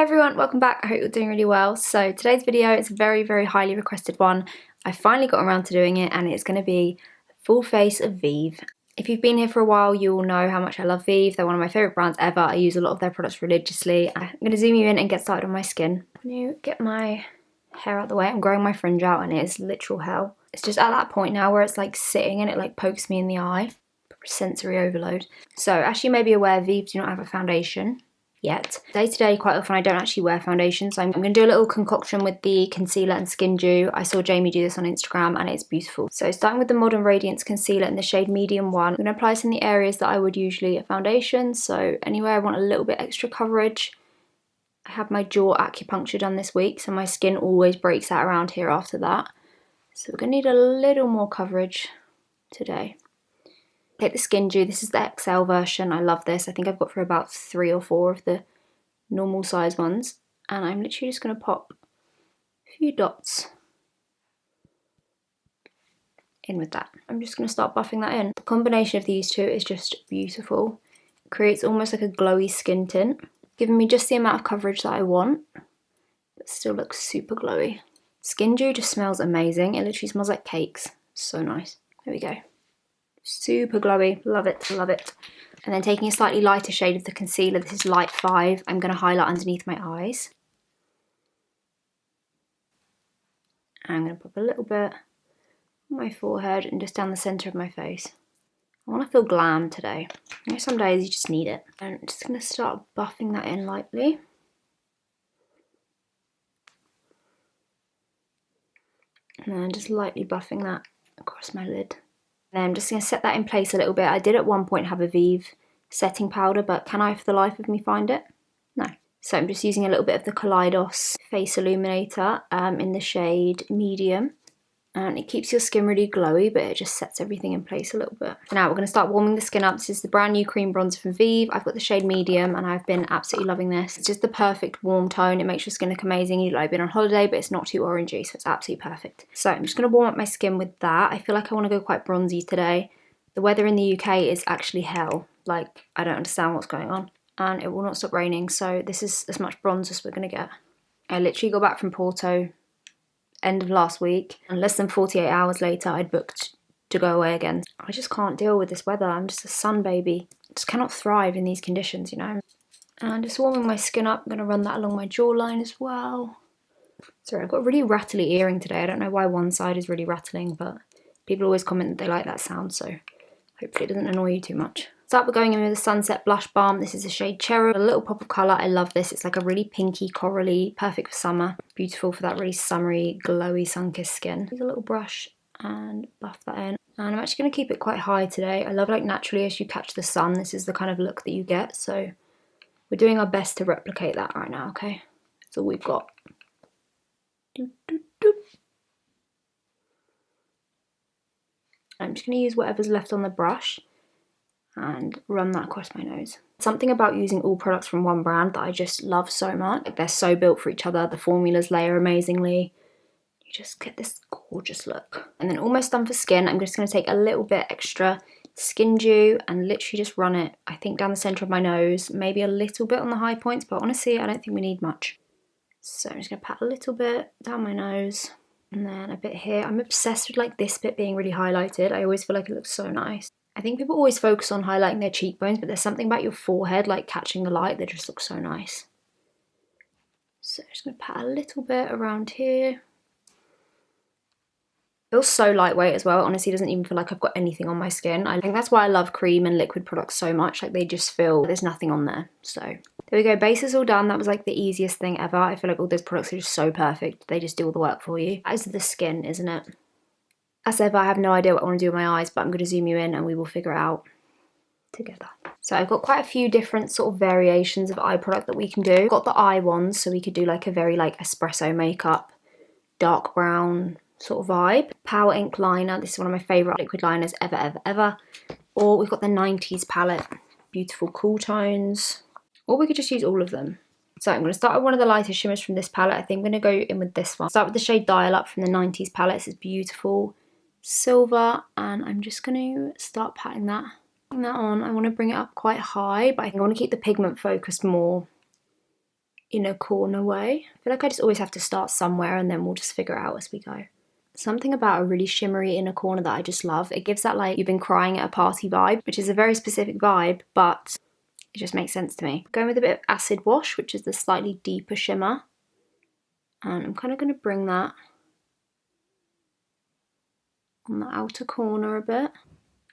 everyone, welcome back. I hope you're doing really well. So today's video is a very highly requested one. I finally got around to doing it and it's going to be full face of Vieve. If you've been here for a while, you will know how much I love Vieve. They're one of my favourite brands ever. I use a lot of their products religiously. I'm going to zoom you in and get started on my skin. I'm going to get my hair out of the way. I'm growing my fringe out and it is literal hell. It's just at that point now where it's like sitting and it like pokes me in the eye. Sensory overload. So as you may be aware, Vieve do not have a foundation yet. Day to day, quite often I don't actually wear foundation, so I'm going to do a little concoction with the concealer and skin dew. I saw Jamie do this on Instagram and it's beautiful. So starting with the Modern Radiance concealer in the shade medium 1, I'm going to apply this in the areas that I would usually a foundation, so anywhere I want a little bit extra coverage. I had my jaw acupuncture done this week, so my skin always breaks out around here after that. So we're going to need a little more coverage today. Take the skin dew. This is the XL version. I love this. I think I've got for about 3 or 4 of the normal size ones. And I'm literally just going to pop a few dots in with that. I'm just going to start buffing that in. The combination of these two is just beautiful. It creates almost like a glowy skin tint, giving me just the amount of coverage that I want, but still looks super glowy. Skin dew just smells amazing. It literally smells like cakes. So nice. There we go. Super glowy, love it, love it. And then taking a slightly lighter shade of the concealer, this is light 5, I'm going to highlight underneath my eyes. And I'm going to pop a little bit on my forehead and just down the centre of my face. I want to feel glam today. You know, some days you just need it. And I'm just going to start buffing that in lightly. And then just lightly buffing that across my lid. Then I'm just going to set that in place a little bit. I did at one point have a Vieve setting powder, but can I for the life of me find it? No. So I'm just using a little bit of the Kaleidos Face Illuminator in the shade medium. And it keeps your skin really glowy, but it just sets everything in place a little bit. So now we're going to start warming the skin up. This is the brand new cream bronzer from Vieve. I've got the shade medium and I've been absolutely loving this. It's just the perfect warm tone. It makes your skin look amazing. You like being on holiday, but it's not too orangey, so it's absolutely perfect. So I'm just going to warm up my skin with that. I feel like I want to go quite bronzy today. The weather in the UK is actually hell. Like, I don't understand what's going on. And it will not stop raining, so this is as much bronze as we're going to get. I literally got back from Porto end of last week, and less than 48 hours later I'd booked to go away again. I just can't deal with this weather. I'm just a sun baby. I just cannot thrive in these conditions, you know. And just warming my skin up, I'm going to run that along my jawline as well. Sorry, I've got a really rattly earring today. I don't know why one side is really rattling, but people always comment that they like that sound, so hopefully it doesn't annoy you too much. Start with going in with a Sunset Blush Balm. This is the shade Cherub. A little pop of colour. I love this. It's like a really pinky, corally, perfect for summer. Beautiful for that really summery, glowy, sun-kissed skin. Use a little brush and buff that in. And I'm actually going to keep it quite high today. I love like naturally as you catch the sun, this is the kind of look that you get. So we're doing our best to replicate that right now, okay? That's all we've got. Doop, doop, doop. I'm just going to use whatever's left on the brush and run that across my nose. Something about using all products from one brand that I just love so much. Like, they're so built for each other. The formulas layer amazingly. You just get this gorgeous look. And then almost done for skin. I'm just going to take a little bit extra skin dew and literally just run it, I think, down the centre of my nose. Maybe a little bit on the high points, but honestly, I don't think we need much. So I'm just going to pat a little bit down my nose. And then a bit here. I'm obsessed with like this bit being really highlighted. I always feel like it looks so nice. I think people always focus on highlighting their cheekbones, but there's something about your forehead, like catching the light, that just looks so nice. So I'm just going to pat a little bit around here. Feels so lightweight as well. It honestly doesn't even feel like I've got anything on my skin. I think that's why I love cream and liquid products so much. Like, they just feel there's nothing on there. So there we go. Base is all done. That was like the easiest thing ever. I feel like all those products are just so perfect. They just do all the work for you. That is the skin, isn't it? As ever, I have no idea what I want to do with my eyes, but I'm going to zoom you in and we will figure it out together. So I've got quite a few different sort of variations of eye product that we can do. I've got the eye ones, so we could do like a very like espresso makeup, dark brown sort of vibe. Power Ink liner. This is one of my favourite liquid liners ever. Or we've got the 90s palette. Beautiful cool tones. Or we could just use all of them. So I'm going to start with one of the lighter shimmers from this palette. I think I'm going to go in with this one. Start with the shade Dial Up from the 90s palette. This is beautiful silver, and I'm just going to start patting that on. I want to bring it up quite high, but I think I want to keep the pigment focused more inner corner way. I feel like I just always have to start somewhere and then we'll just figure it out as we go. Something about a really shimmery inner corner that I just love. It gives that like you've been crying at a party vibe, which is a very specific vibe, but it just makes sense to me. Going with a bit of acid wash, which is the slightly deeper shimmer. And I'm kind of going to bring that on the outer corner a bit.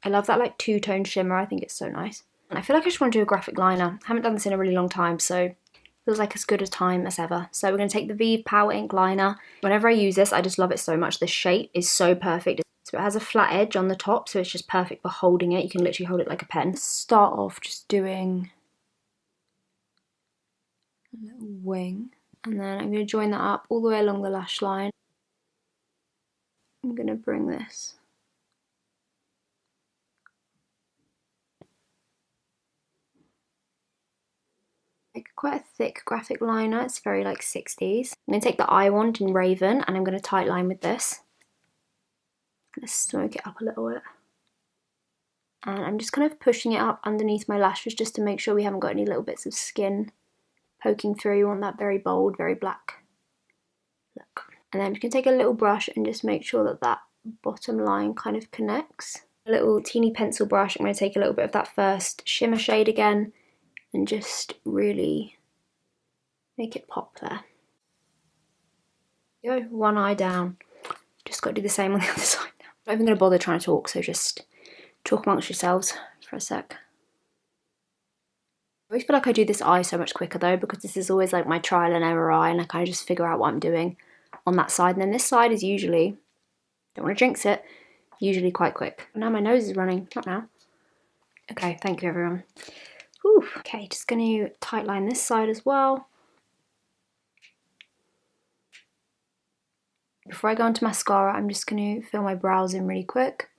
I love that like two-tone shimmer. I think it's so nice. And I feel like I just want to do a graphic liner. I haven't done this in a really long time, so feels like as good a time as ever. So we're going to take the Vieve Power Ink Liner. Whenever I use this, I just love it so much. The shape is so perfect. So it has a flat edge on the top, so it's just perfect for holding it. You can literally hold it like a pen. Start off just doing a little wing. And then I'm going to join that up all the way along the lash line. I'm going to bring this like quite a thick graphic liner. It's very like 60s. I'm going to take the eye wand in Raven and I'm going to tight line with this. I'm going to smoke it up a little bit. And I'm just kind of pushing it up underneath my lashes just to make sure we haven't got any little bits of skin poking through. You want that very bold, very black look. And then I'm just going to take a little brush and just make sure that that bottom line kind of connects. A little teeny pencil brush. I'm going to take a little bit of that first shimmer shade again and just really make it pop there. Go, one eye down. Just got to do the same on the other side now. I'm not even going to bother trying to talk, so just talk amongst yourselves for a sec. I always feel like I do this eye so much quicker though, because this is always like my trial and error eye, and I kind of just figure out what I'm doing on that side. And then this side is usually, don't want to jinx it, usually quite quick. Now my nose is running, not now. Okay, thank you everyone. Whew. Okay, just going to tight line this side as well. Before I go into mascara, I'm just going to fill my brows in really quick.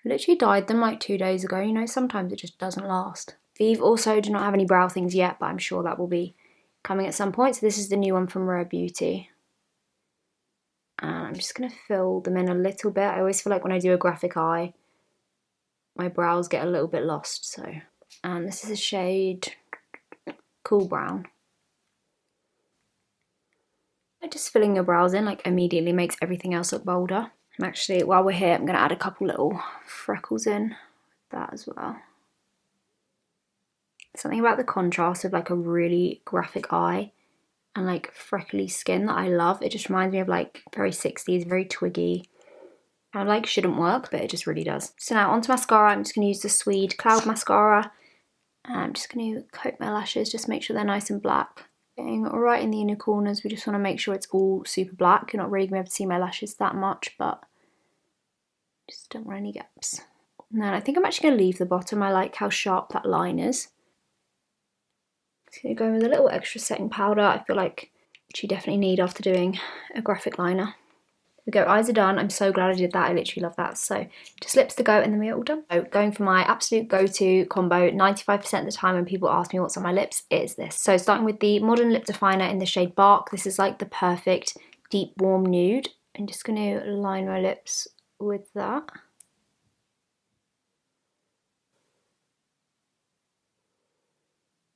I literally dyed them like 2 days ago, you know, sometimes it just doesn't last. Vieve also do not have any brow things yet, but I'm sure that will be coming at some point. So this is the new one from Rare Beauty. And I'm just going to fill them in a little bit. I always feel like when I do a graphic eye, my brows get a little bit lost, so. And this is a shade Cool Brown. Just filling your brows in like immediately makes everything else look bolder. I'm actually, while we're here, I'm going to add a couple little freckles in that as well. Something about the contrast of like a really graphic eye and like freckly skin that I love. It just reminds me of like very 60s, very twiggy. I like shouldn't work, but it just really does. So now onto mascara. I'm just going to use the Swede Cloud Mascara. I'm just going to coat my lashes, just make sure they're nice and black. Getting right in the inner corners, we just want to make sure it's all super black. You're not really going to be able to see my lashes that much, but just don't want any gaps. And then I think I'm actually going to leave the bottom. I like how sharp that line is. Just going to go in with a little extra setting powder. I feel like which you definitely need after doing a graphic liner. There we go, eyes are done. I'm so glad I did that. I literally love that. So just lips to go and then we're all done. So going for my absolute go-to combo, 95% of the time when people ask me what's on my lips, it is this. So starting with the Modern Lip Definer in the shade Bark. This is like the perfect deep warm nude. I'm just going to line my lips with that.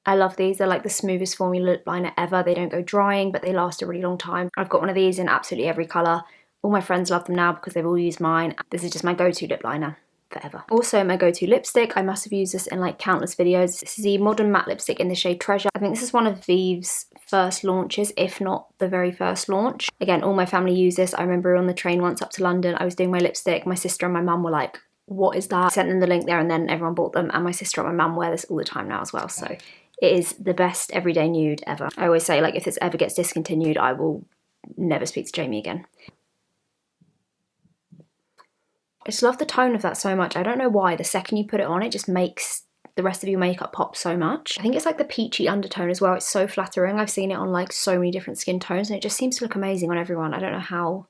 I love these. They're like the smoothest formula lip liner ever. They don't go drying, but they last a really long time. I've got one of these in absolutely every colour. All my friends love them now because they've all used mine. This is just my go-to lip liner forever. Also my go-to lipstick. I must have used this in like countless videos. This is the Modern Matte Lipstick in the shade Treasure. I think this is one of Vieve's first launches, if not the very first launch. Again, all my family use this. I remember on the train once up to London, I was doing my lipstick. My sister and my mum were like, what is that? I sent them the link there and then everyone bought them, and my sister and my mum wear this all the time now as well. So it is the best everyday nude ever. I always say, like, if this ever gets discontinued, I will never speak to Jamie again. I just love the tone of that so much. I don't know why. The second you put it on, it just makes the rest of your makeup pop so much. I think it's like the peachy undertone as well. It's so flattering. I've seen it on like so many different skin tones and it just seems to look amazing on everyone. I don't know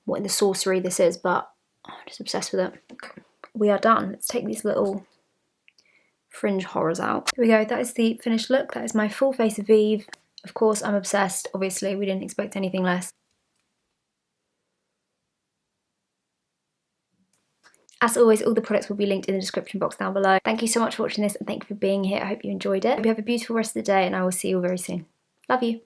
what in the sorcery this is, but I'm just obsessed with it. We are done. Let's take these little fringe horrors out. There we go. That is the finished look. That is my full face of Vieve. Of course, I'm obsessed. Obviously, we didn't expect anything less. As always, all the products will be linked in the description box down below. Thank you so much for watching this and thank you for being here. I hope you enjoyed it. I hope you have a beautiful rest of the day and I will see you all very soon. Love you.